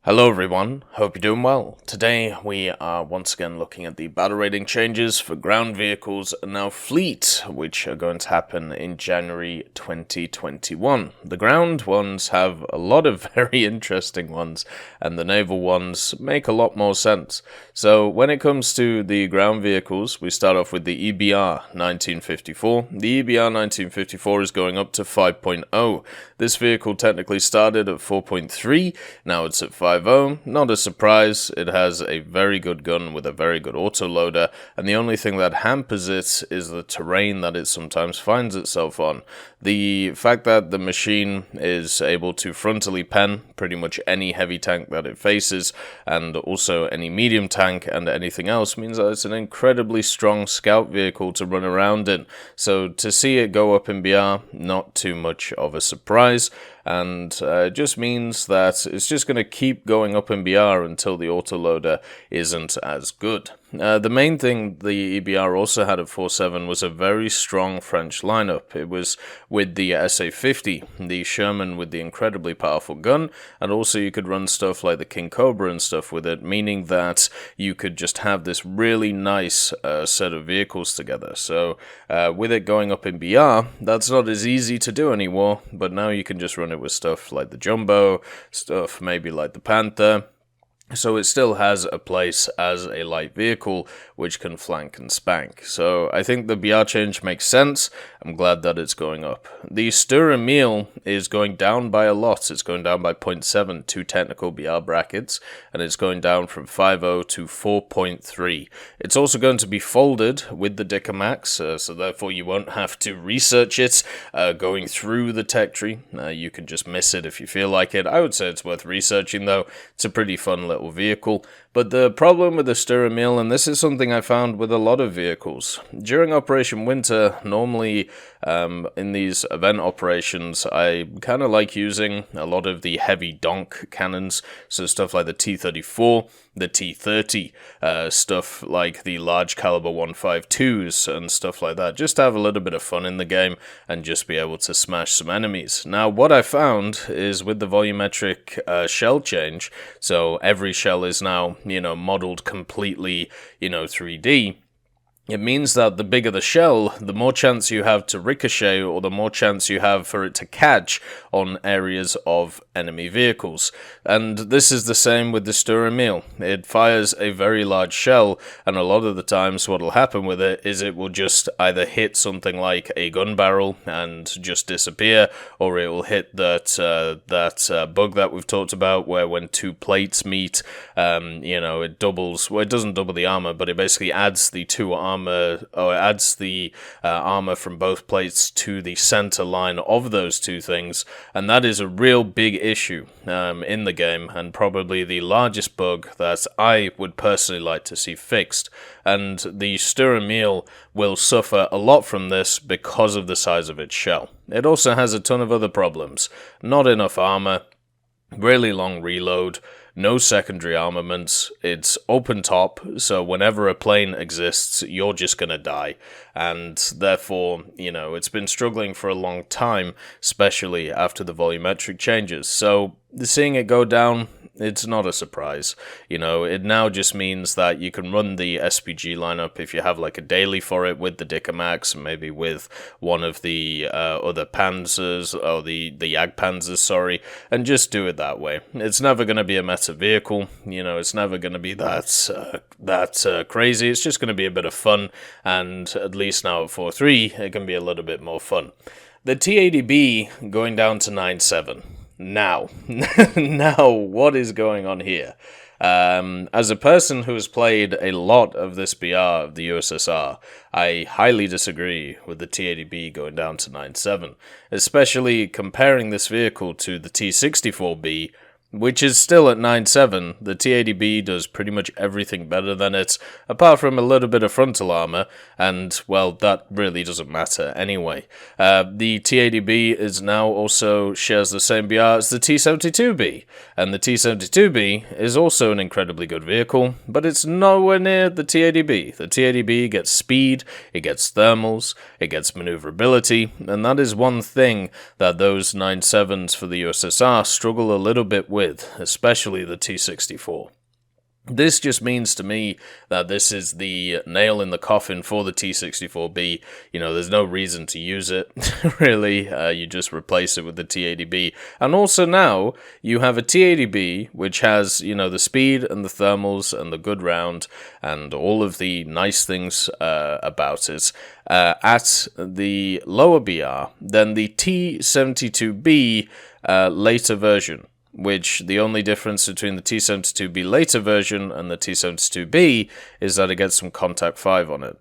Hello everyone, hope you're doing well. Today we are once again looking at the battle rating changes for ground vehicles and now fleet, which are going to happen in January 2021. The ground ones have a lot of very interesting ones, and the naval ones make a lot more sense. So when it comes to the ground vehicles, we start off with the EBR 1954. The EBR 1954 is going up to 5.0. This vehicle technically started at 4.3, now it's at 5.0. Not a surprise, it has a very good gun with a very good autoloader, and the only thing that hampers it is the terrain that it sometimes finds itself on. The fact that the machine is able to frontally pen pretty much any heavy tank that it faces, and also any medium tank and anything else, means that it's an incredibly strong scout vehicle to run around in. So to see it go up in BR, not too much of a surprise. And it just means that it's just going to keep going up in BR until the autoloader isn't as good. The main thing the EBR also had at 4.7 was a very strong French lineup. It was with the SA-50, the Sherman with the incredibly powerful gun, and also you could run stuff like the King Cobra and stuff with it, meaning that you could just have this really nice set of vehicles together. So with it going up in BR, that's not as easy to do anymore, but now you can just run it with stuff like the Jumbo, stuff maybe like the Panther. So it still has a place as a light vehicle which can flank and spank. So I think the BR change makes sense. I'm glad that it's going up. The Sturer Emil is going down by a lot. It's going down by 0.7 to technical BR brackets, and it's going down from 5.0 to 4.3. It's also going to be folded with the Dicker Max, so therefore you won't have to research it going through the tech tree. You can just miss it if you feel like it. I would say it's worth researching though. It's a pretty fun little vehicle. But the problem with the Sturer Emil, and this is something I found with a lot of vehicles, during Operation Winter, normally in these event operations, I kind of like using a lot of the heavy donk cannons, so stuff like the T-34, the T-30, stuff like the large caliber 152s and stuff like that, just to have a little bit of fun in the game and just be able to smash some enemies. Now, what I found is with the volumetric shell change, so every shell is now, modeled completely, 3D, it means that the bigger the shell, the more chance you have to ricochet, or the more chance you have for it to catch on areas of enemy vehicles. And this is the same with the Sturer Emil. It fires a very large shell, and a lot of the times what will happen with it is it will just either hit something like a gun barrel and just disappear, or it will hit that bug that we've talked about, where when two plates meet, it doubles. Well, it doesn't double the armor, but it basically adds the two armor. Adds the armor from both plates to the center line of those two things, and that is a real big issue in the game, and probably the largest bug that I would personally like to see fixed. And the Sturer Emil will suffer a lot from this because of the size of its shell. It also has a ton of other problems. Not enough armor, really long reload, no secondary armaments, it's open top, so whenever a plane exists, you're just gonna die. And therefore, it's been struggling for a long time, especially after the volumetric changes. So seeing it go down, it's not a surprise. It now just means that you can run the SPG lineup if you have like a daily for it with the Dicker Max, maybe with one of the other Panzers, or the Jagdpanzers, sorry, and just do it that way. It's never going to be a meta vehicle, it's never going to be that crazy. It's just going to be a bit of fun, and at least now at 4.3, it can be a little bit more fun. The T-80B going down to 9.7. Now, what is going on here? As a person who has played a lot of this BR of the USSR, I highly disagree with the T-80B going down to 9.7, especially comparing this vehicle to the T-64B, which is still at 9.7. The T-80B does pretty much everything better than it, apart from a little bit of frontal armor, and, well, that really doesn't matter anyway. The T-80B is now also shares the same BR as the T-72B, and the T-72B is also an incredibly good vehicle, but it's nowhere near the T-80B. The T-80B gets speed, it gets thermals, it gets maneuverability, and that is one thing that those 9.7s for the USSR struggle a little bit with with, especially the T-64. This just means to me that this is the nail in the coffin for the T-64B. There's no reason to use it, really. You just replace it with the T-80B. And also now, you have a T-80B, which has, the speed and the thermals and the good round and all of the nice things about it at the lower BR than the T-72B later version. Which the only difference between the T-72B later version and the T-72B is that it gets some Contact 5 on it.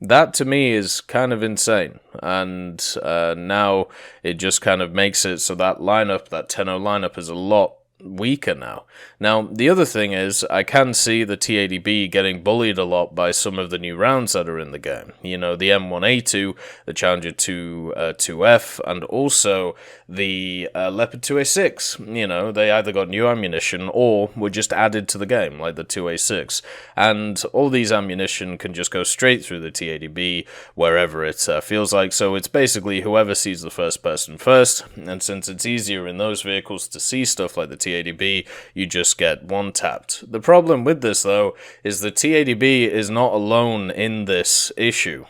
That to me is kind of insane, and now it just kind of makes it so that lineup, that 10-0 lineup, is a lot weaker now. Now, the other thing is, I can see the T-80B getting bullied a lot by some of the new rounds that are in the game. The M1A2, the Challenger 2F, and also the Leopard 2A6. They either got new ammunition or were just added to the game, like the 2A6. And all these ammunition can just go straight through the T-80B wherever it feels like. So it's basically whoever sees the first person first, and since it's easier in those vehicles to see stuff like the T-80B, you just get one-tapped. The problem with this, though, is the T-80B is not alone in this issue.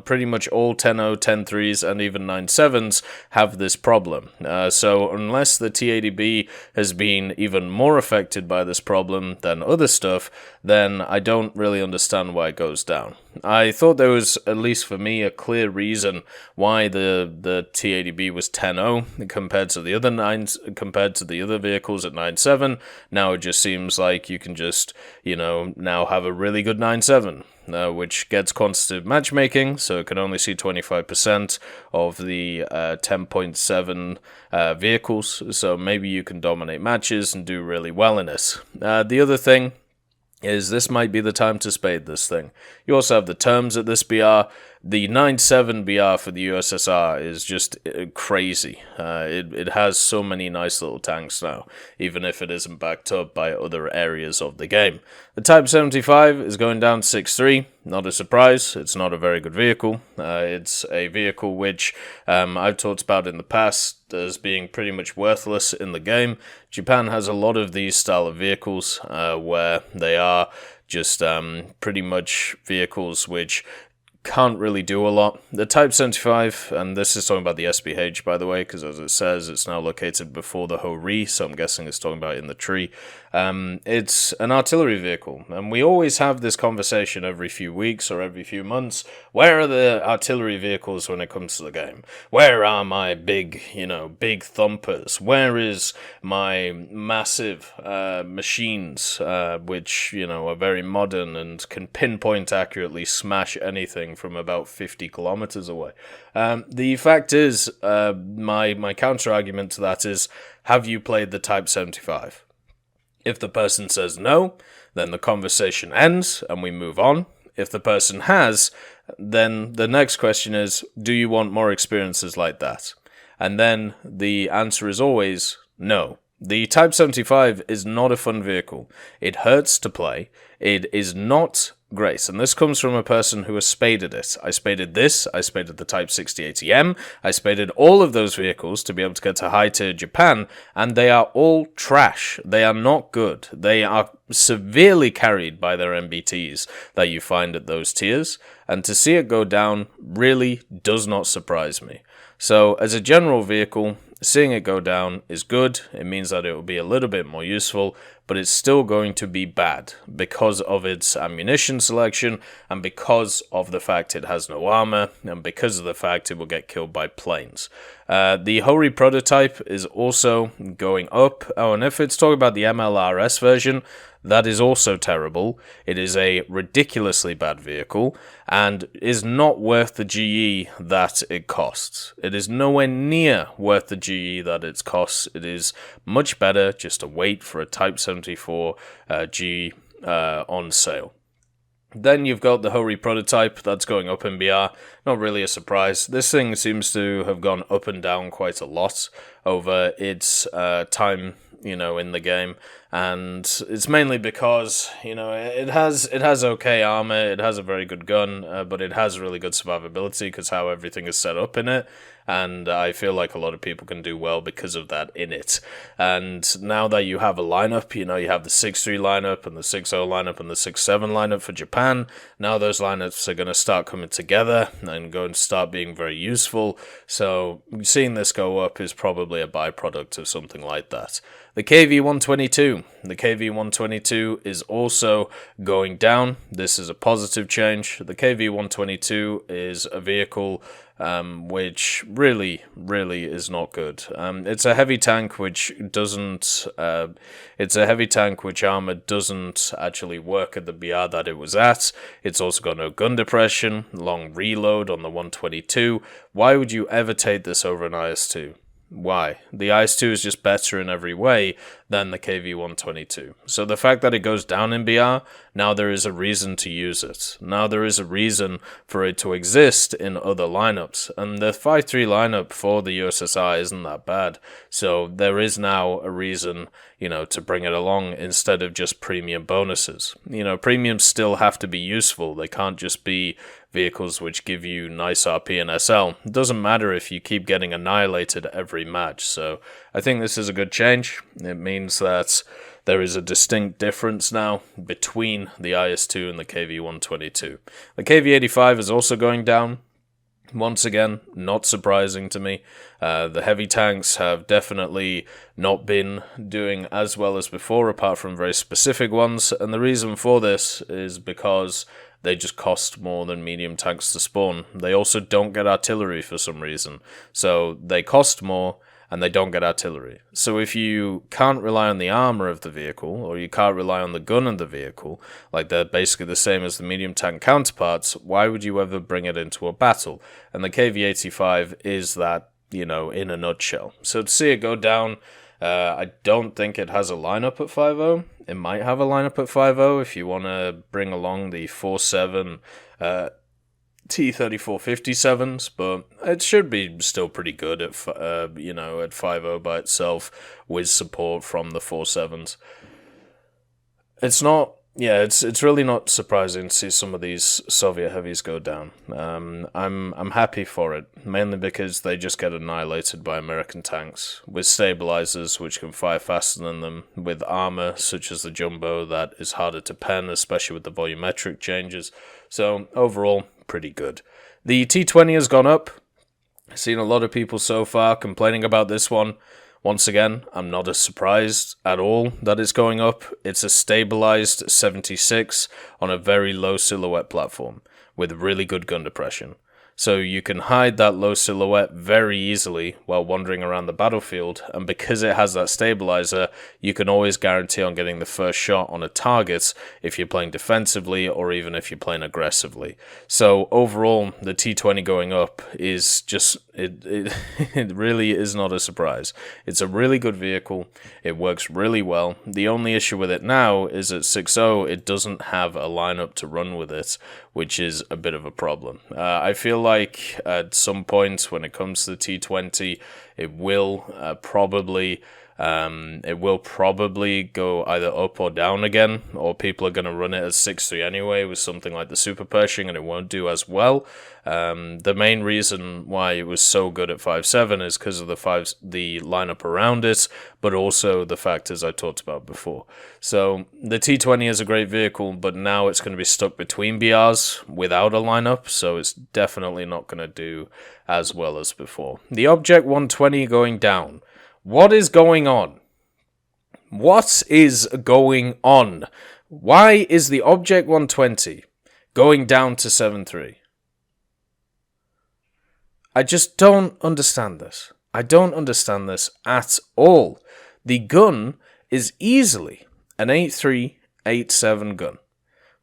Pretty much all 10-0, 10-3s, and even 9-7s have this problem. So unless the T-80B has been even more affected by this problem than other stuff, then I don't really understand why it goes down. I thought there was, at least for me, a clear reason why the T-80B was 10-0 compared to the other vehicles at 9-7. Now it just seems like you can just, now have a really good 9-7. Which gets quantitative matchmaking, so it can only see 25% of the 10.7 vehicles, so maybe you can dominate matches and do really well in it. The other thing is this might be the time to spade this thing. You also have the terms at this BR. The 9.7 BR for the USSR is just crazy. It has so many nice little tanks now, even if it isn't backed up by other areas of the game. The Type 75 is going down to 6.3. Not a surprise. It's not a very good vehicle. It's a vehicle which I've talked about in the past as being pretty much worthless in the game. Japan has a lot of these style of vehicles where they are just pretty much vehicles which can't really do a lot. The Type 75, and this is talking about the SPH, by the way, because as it says, it's now located before the Ho-Ri, so I'm guessing it's talking about in the tree. It's an artillery vehicle, and we always have this conversation every few weeks or every few months. Where are the artillery vehicles when it comes to the game? Where are my big thumpers? Where is my massive machines, which, are very modern and can pinpoint accurately smash anything from about 50 kilometers away? The fact is, my counter argument to that is, have you played the Type 75? If the person says no, then the conversation ends and we move on. If the person has, then the next question is, do you want more experiences like that? And then the answer is always no. The Type 75 is not a fun vehicle. It hurts to play. It is not great. And this comes from a person who has spaded it. I spaded this. I spaded the Type 6080M. I spaded all of those vehicles to be able to get to high-tier Japan, and they are all trash. They are not good. They are severely carried by their MBTs that you find at those tiers, and to see it go down really does not surprise me. So, as a general vehicle, seeing it go down is good. It means that it will be a little bit more useful, but it's still going to be bad because of its ammunition selection and because of the fact it has no armor and because of the fact it will get killed by planes. The Ho-Ri prototype is also going up. Oh, and if it's talking about the MLRS version, that is also terrible. It is a ridiculously bad vehicle and is not worth the GE that it costs. It is nowhere near worth the GE that it costs. It is much better just to wait for a Type 74 G on sale. Then you've got the Ho-Ri prototype that's going up in BR. Not really a surprise. This thing seems to have gone up and down quite a lot over its time, in the game. And it's mainly because, it has okay armor, it has a very good gun, but it has really good survivability because how everything is set up in it. And I feel like a lot of people can do well because of that in it. And now that you have a lineup, you have the 6-3 lineup and the 6-0 lineup and the 6-7 lineup for Japan. Now those lineups are going to start coming together and going to start being very useful. So seeing this go up is probably a byproduct of something like that. The KV-122. The KV-122 is also going down. This is a positive change. The KV-122 is a vehicle which really is not good. It's a heavy tank which doesn't. It's a heavy tank which armor doesn't actually work at the BR that it was at. It's also got no gun depression, long reload on the 122. Why would you ever take this over an IS-2? Why? The IS-2 is just better in every way than the KV-122. So the fact that it goes down in BR, now there is a reason to use it. Now there is a reason for it to exist in other lineups. And the 5-3 lineup for the USSR isn't that bad. So there is now a reason, to bring it along instead of just premium bonuses. Premiums still have to be useful. They can't just be vehicles which give you nice RP and SL. It doesn't matter if you keep getting annihilated every match. So I think this is a good change. It means that there is a distinct difference now between the IS-2 and the KV-122. The KV-85 is also going down. Once again, not surprising to me. The heavy tanks have definitely not been doing as well as before, apart from very specific ones. And the reason for this is because they just cost more than medium tanks to spawn. They also don't get artillery for some reason. So they cost more, and they don't get artillery. So if you can't rely on the armor of the vehicle, or you can't rely on the gun of the vehicle, like they're basically the same as the medium tank counterparts, why would you ever bring it into a battle? And the KV-85 is that, in a nutshell. So to see it go down, I don't think it has a lineup at 5.0. It might have a lineup at 5.0 if you want to bring along the 4.7 T-3457s, but it should be still pretty good at, at 5.0 by itself with support from the 4.7s. It's not, it's really not surprising to see some of these Soviet heavies go down. I'm happy for it, mainly because they just get annihilated by American tanks with stabilizers which can fire faster than them, with armor such as the Jumbo that is harder to pen, especially with the volumetric changes. So overall, pretty good. The T-20 has gone up. I've seen a lot of people so far complaining about this one. Once again, I'm not as surprised at all that it's going up. It's a stabilized 76 on a very low silhouette platform with really good gun depression. So you can hide that low silhouette very easily while wandering around the battlefield, and because it has that stabilizer, you can always guarantee on getting the first shot on a target if you're playing defensively or even if you're playing aggressively. So overall, the T-20 going up is just, it really is not a surprise. It's a really good vehicle, it works really well. The only issue with it now is at 6.0, it doesn't have a lineup to run with it, which is a bit of a problem. I feel like at some point when it comes to the T-20, it will probably go either up or down again, or people are going to run it at 6.3 anyway with something like the Super Pershing, and it won't do as well. The main reason why it was so good at 5.7 is because of the lineup around it, but also the factors I talked about before. So the T-20 is a great vehicle, but now it's going to be stuck between BRs without a lineup, so it's definitely not going to do as well as before. The Object 120 going down. What is going on? What is going on? Why is the Object 120 going down to 7.3? I just don't understand this. I don't understand this at all. The gun is easily an 8.3, 8.7 gun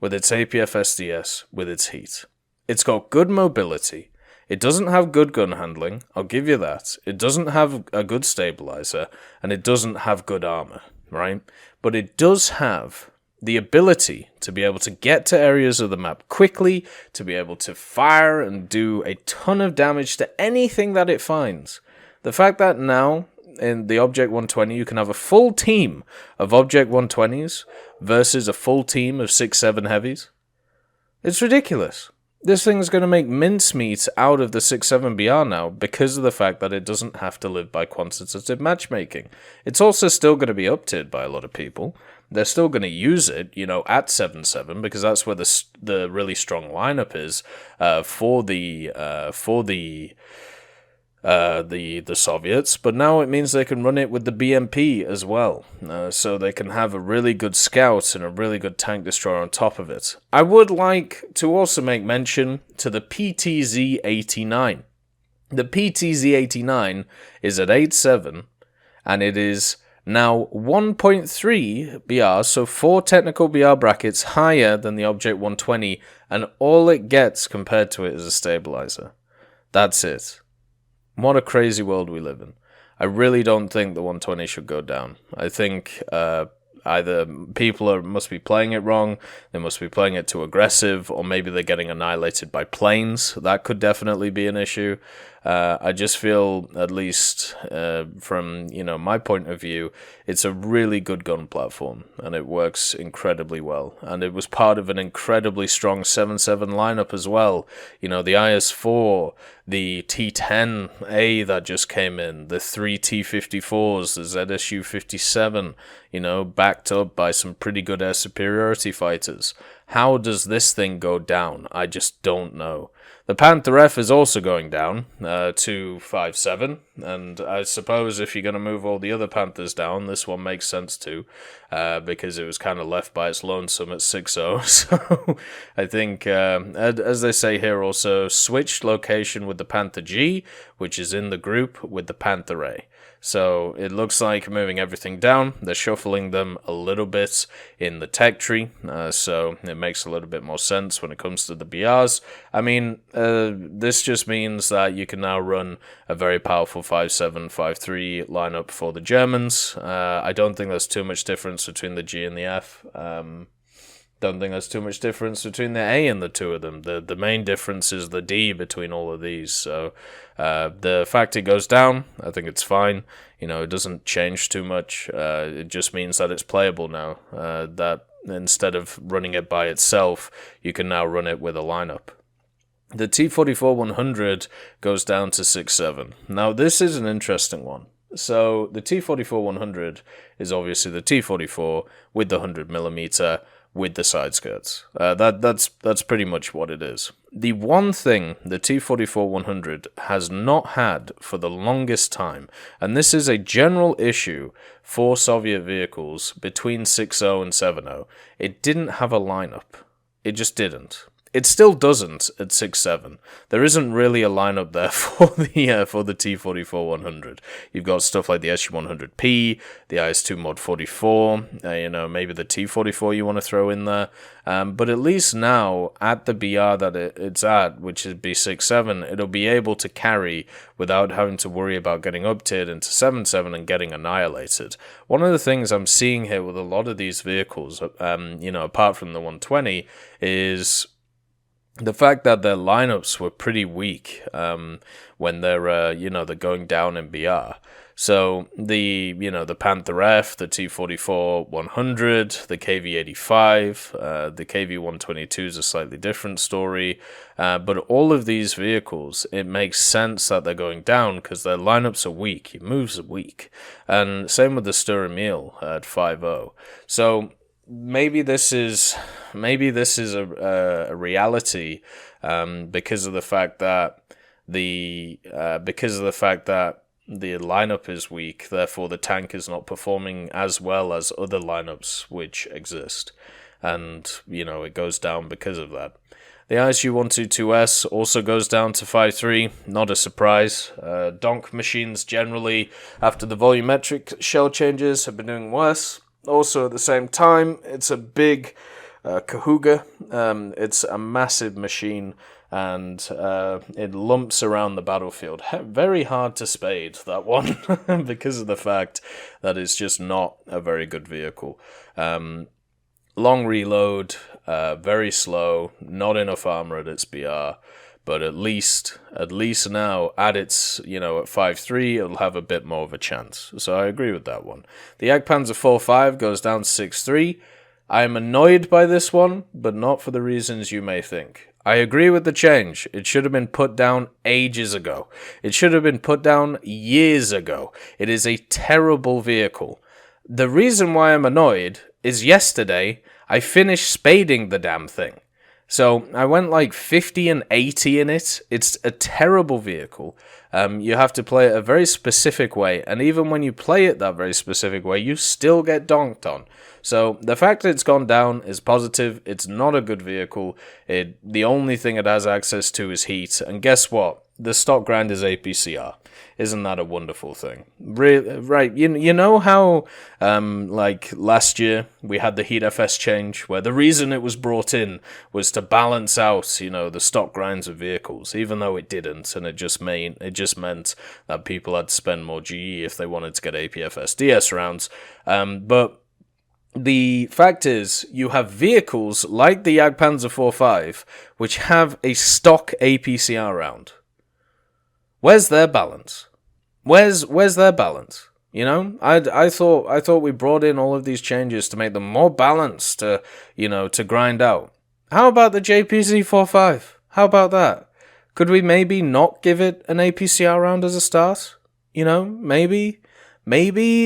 with its APF SDS, with its heat. It's got good mobility. It doesn't have good gun handling, I'll give you that. It doesn't have a good stabilizer, and it doesn't have good armor, right? But it does have the ability to be able to get to areas of the map quickly, to be able to fire and do a ton of damage to anything that it finds. The fact that now in the Object 120, you can have a full team of Object 120s versus a full team of 6.7 heavies? It's ridiculous. This thing's going to make mincemeat out of the 6.7 BR now because of the fact that it doesn't have to live by quantitative matchmaking. It's also still going to be up-tiered by a lot of people. They're still going to use it, at 7.7 because that's where the really strong lineup is for the Soviets, but now it means they can run it with the BMP as well, so they can have a really good scout and a really good tank destroyer on top of it. I would like to also make mention to the PTZ-89. The PTZ-89 is at 8.7, and it is now 1.3 BR, so 4 technical BR brackets higher than the Object 120, and all it gets compared to it is a stabilizer. That's it. What a crazy world we live in. I really don't think the 120 should go down. I think either people must be playing it wrong, they must be playing it too aggressive, or maybe they're getting annihilated by planes. That could definitely be an issue. I just feel, at least from my point of view, it's a really good gun platform, and it works incredibly well. And it was part of an incredibly strong 7.7 lineup as well. The IS-4, the T-10A that just came in, the 3 T-54s, the ZSU-57, backed up by some pretty good air superiority fighters. How does this thing go down? I just don't know. The Panther F is also going down to 5.7, and I suppose if you're going to move all the other Panthers down, this one makes sense too, because it was kind of left by its lonesome at 6.0. So I think, as they say here also, switch location with the Panther G, which is in the group with the Panther A. So it looks like moving everything down. They're shuffling them a little bit in the tech tree, so it makes a little bit more sense when it comes to the BRs. I mean, this just means that you can now run a very powerful 5.7, 5.3 lineup for the Germans. I don't think there's too much difference between the G and the F. Don't think there's too much difference between the A and the two of them. The main difference is the D between all of these. So the fact it goes down, I think it's fine. It doesn't change too much. It just means that it's playable now. That instead of running it by itself, you can now run it with a lineup. The T-44-100 goes down to 6.7. Now this is an interesting one. So the T-44-100 is obviously the T-44 with the 100mm with the side skirts. That's pretty much what it is. The one thing the T-44-100 has not had for the longest time, and this is a general issue for Soviet vehicles between 6.0 and 7.0, it didn't have a lineup. It just didn't. It still doesn't at 6.7. There isn't really a lineup there for the T-44-100. You've got stuff like the SU-100P, the IS-2 Mod 44, maybe the T-44 you want to throw in there. But at least now, at the BR that it's at, which is B6.7, it'll be able to carry without having to worry about getting up-tiered into 7.7 and getting annihilated. One of the things I'm seeing here with a lot of these vehicles, apart from the 120, is the fact that their lineups were pretty weak when they're going down in BR. So the Panther F, the T-44-100, the KV-85, the KV-122 is a slightly different story. But all of these vehicles, it makes sense that they're going down because their lineups are weak. Your moves are weak. And same with the Sturer Emil at 5.0. So maybe this is a reality because of the fact that the lineup is weak, therefore the tank is not performing as well as other lineups which exist, and it goes down because of that. The ISU-122S also goes down to 5.3, not a surprise. Donk machines generally, after the volumetric shell changes, have been doing worse. Also, at the same time, it's a big Kahuga. It's a massive machine, and it lumps around the battlefield. Very hard to spade, that one, because of the fact that it's just not a very good vehicle. Long reload, very slow, not enough armor at its BR. but at least now at its, at 5.3, it'll have a bit more of a chance. So I agree with that one. The Jagdpanzer 4.5 goes down to 6.3. I am annoyed by this one, but not for the reasons you may think. I agree with the change. It should have been put down ages ago. It should have been put down years ago. It is a terrible vehicle. The reason why I'm annoyed is yesterday I finished spading the damn thing. So I went like 50 and 80 in it. It's a terrible vehicle. You have to play it a very specific way, and even when you play it that very specific way, you still get donked on. So the fact that it's gone down is positive. It's not a good vehicle. The only thing it has access to is heat, and guess what? The stock grind is APCR. Isn't that a wonderful thing? Right, you know how, like, last year we had the Heat FS change, where the reason it was brought in was to balance out, the stock grinds of vehicles, even though it didn't, and it just meant that people had to spend more GE if they wanted to get APFS DS rounds. But the fact is, you have vehicles like the Jagdpanzer 4.5, which have a stock APCR round. Where's their balance? Where's their balance? I thought we brought in all of these changes to make them more balanced, to grind out. How about the JPZ 4.5? How about that? Could we maybe not give it an APCR round as a start? Maybe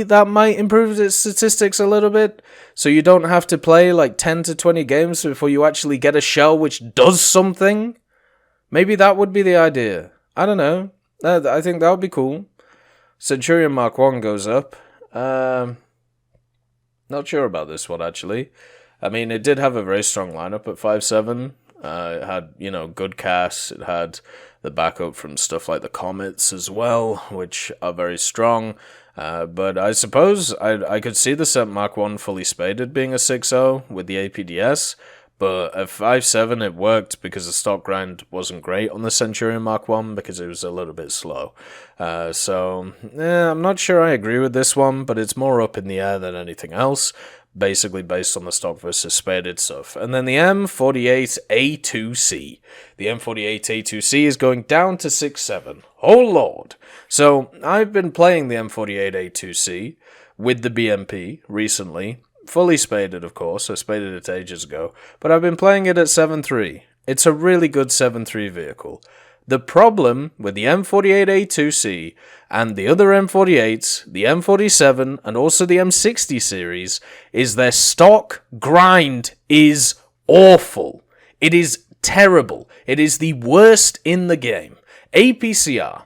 that might improve its statistics a little bit, so you don't have to play like 10 to 20 games before you actually get a shell which does something. Maybe that would be the idea. I don't know. I think that would be cool. Centurion Mark 1 goes up. Not sure about this one, actually. I mean, it did have a very strong lineup at 5.7. It had, good casts. It had the backup from stuff like the Comets as well, which are very strong. But I suppose I could see the Cent Mark 1 fully spaded being a 6.0 with the APDS. But at 5.7 it worked because the stock grind wasn't great on the Centurion Mark 1 because it was a little bit slow. I'm not sure I agree with this one, but it's more up in the air than anything else, basically based on the stock versus spaded stuff. And then the M48A2C. The M48A2C is going down to 6.7. Oh lord! So I've been playing the M48A2C with the BMP recently. Fully spaded, of course. I spaded it ages ago. But I've been playing it at 7.3. It's a really good 7.3 vehicle. The problem with the M48A2C and the other M48s, the M47, and also the M60 series, is their stock grind is awful. It is terrible. It is the worst in the game. APCR.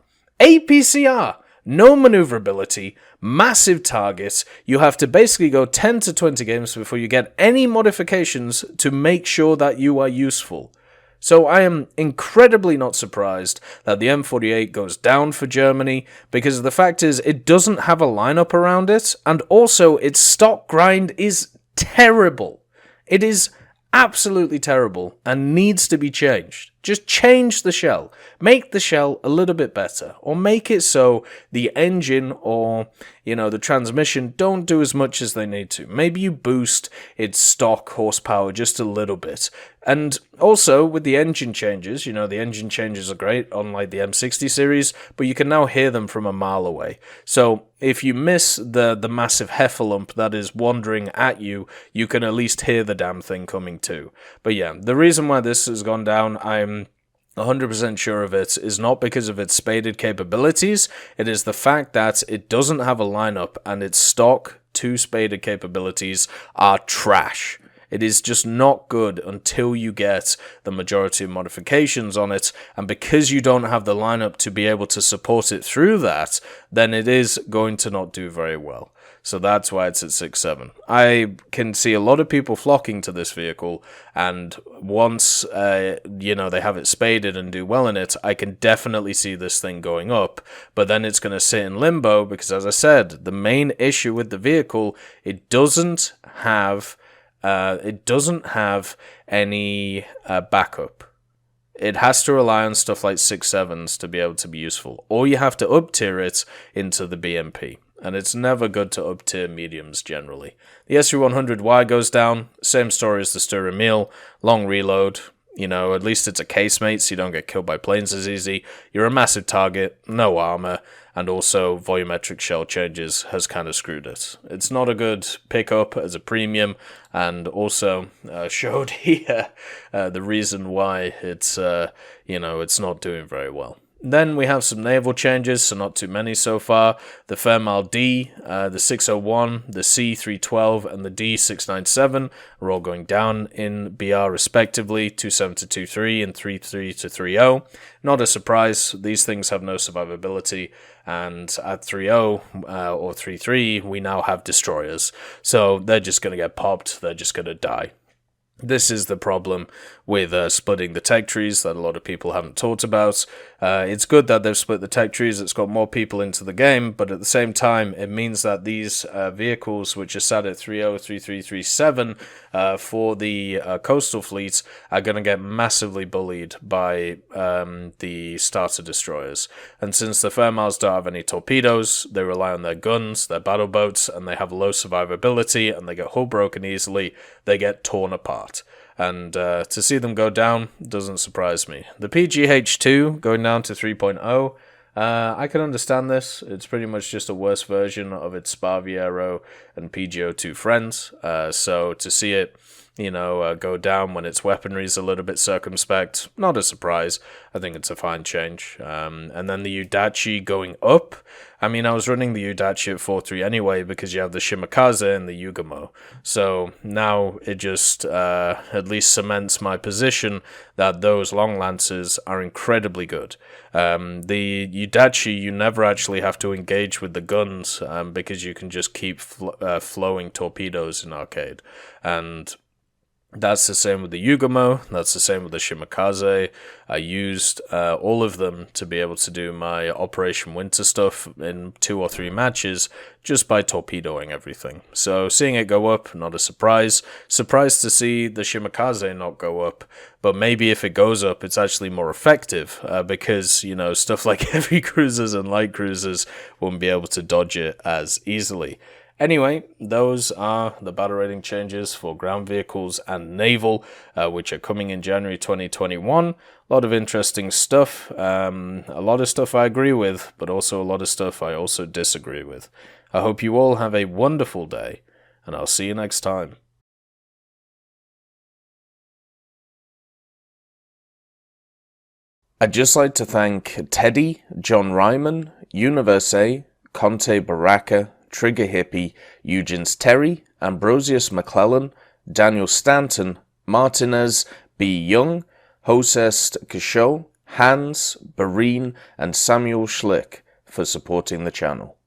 No maneuverability, massive targets. You have to basically go 10 to 20 games before you get any modifications to make sure that you are useful. So I am incredibly not surprised that the M48 goes down for Germany, because the fact is it doesn't have a lineup around it, and also its stock grind is terrible. It is absolutely terrible and needs to be changed. Just change the shell. Make the shell a little bit better, or make it so the engine or, the transmission don't do as much as they need to. Maybe you boost its stock horsepower just a little bit. And also with the engine changes, the engine changes are great on like the M60 series, but you can now hear them from a mile away. So if you miss the massive heffalump that is wandering at you, you can at least hear the damn thing coming too. But yeah, the reason why this has gone down, I'm 100% sure of it, is not because of its spaded capabilities. It is the fact that it doesn't have a lineup, and its stock 2 spaded capabilities are trash. It is just not good until you get the majority of modifications on it, and because you don't have the lineup to be able to support it through that, then it is going to not do very well. So that's why it's at 6.7. I can see a lot of people flocking to this vehicle, and once, they have it spaded and do well in it, I can definitely see this thing going up, but then it's going to sit in limbo, because as I said, the main issue with the vehicle, it doesn't have any backup. It has to rely on stuff like 6.7s to be able to be useful, or you have to up-tier it into the BMP. And it's never good to up-tier mediums generally. The SU-100Y goes down, same story as the Sturer Emil, long reload. You know, at least it's a casemate, so you don't get killed by planes as easy. You're a massive target, no armor, and also volumetric shell changes has kind of screwed it. It's not a good pickup as a premium, and also showed here the reason why it's, it's not doing very well. Then we have some naval changes, so not too many so far. The Fairmile D, the 601, the C312, and the D697 are all going down in BR respectively, 27 to 23 and 33 to 30. Not a surprise, these things have no survivability, and at 30 or 33 we now have destroyers. So they're just going to get popped, they're just going to die. This is the problem with splitting the tech trees that a lot of people haven't talked about. It's good that they've split the tech trees, it's got more people into the game, but at the same time, it means that these vehicles, which are sat at 30, 33, 37 for the coastal fleets, are going to get massively bullied by the starter destroyers. And since the Fairmiles don't have any torpedoes, they rely on their guns, their battle boats, and they have low survivability, and they get hull broken easily, they get torn apart. And to see them go down doesn't surprise me. The PGH2 going down to 3.0, I can understand this. It's pretty much just a worse version of its Sparviero and PGO2 friends. So to see it, go down when its weaponry is a little bit circumspect, not a surprise. I think it's a fine change. And then the Udachi going up. I mean, I was running the Udachi at 4.3 anyway because you have the Shimakaze and the Yugamo. So now it just at least cements my position that those long lances are incredibly good. The Udachi, you never actually have to engage with the guns because you can just keep flowing torpedoes in arcade. And that's the same with the Yugamo, that's the same with the Shimakaze. I used all of them to be able to do my Operation Winter stuff in 2 or 3 matches just by torpedoing everything. So seeing it go up, not a surprise. Surprised to see the Shimakaze not go up, but maybe if it goes up, it's actually more effective because, stuff like heavy cruisers and light cruisers won't be able to dodge it as easily. Anyway, those are the battle rating changes for ground vehicles and naval, which are coming in January 2021. A lot of interesting stuff. A lot of stuff I agree with, but also a lot of stuff I also disagree with. I hope you all have a wonderful day, and I'll see you next time. I'd just like to thank Teddy, John Ryman, Universe, Conte Baraka, Trigger Hippie, Eugens Terry, Ambrosius McClellan, Daniel Stanton, Martinez, B. Young, Hosest Kishol, Hans, Barine, and Samuel Schlick for supporting the channel.